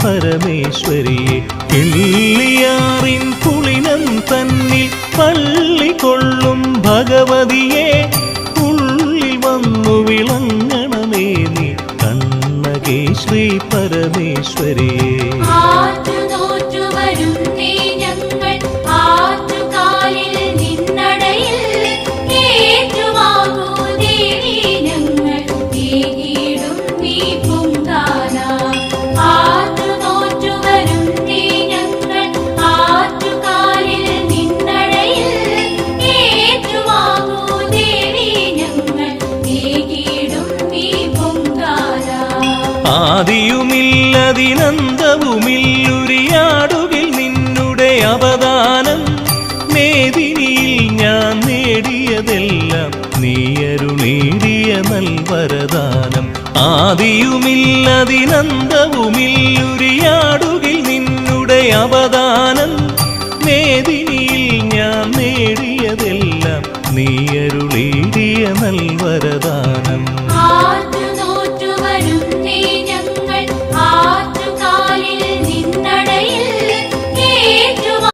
പരമേശ്വരിയെ കിള്ളിയാറിൻ പുളിനം തന്നിൽ പള്ളി കൊള്ളും ഭഗവതിയെ ഉള്ളിൽ വന്നു വിളങ്ങണമേ നീ കണ്ണകേ ശ്രീ പരമേശ്വരിയെ. ആദിയുമില്ലതിനന്തവുമില്ലുരിയാടുകിൽ നിന്നുടെ അവദാനം മേദിനിയിൽ ഞാൻ നേടിയതെല്ലാം നീയരുളേടിയ നൽവരദാനം. ആദിയുമില്ലതിനന്തവുമില്ലുരിയാടുകിൽ നിന്നുടെ അവദാനം മേദിനിയിൽ ഞാൻ നേടിയതെല്ലാം നീയരുളേടിയ നൽവരദാനം.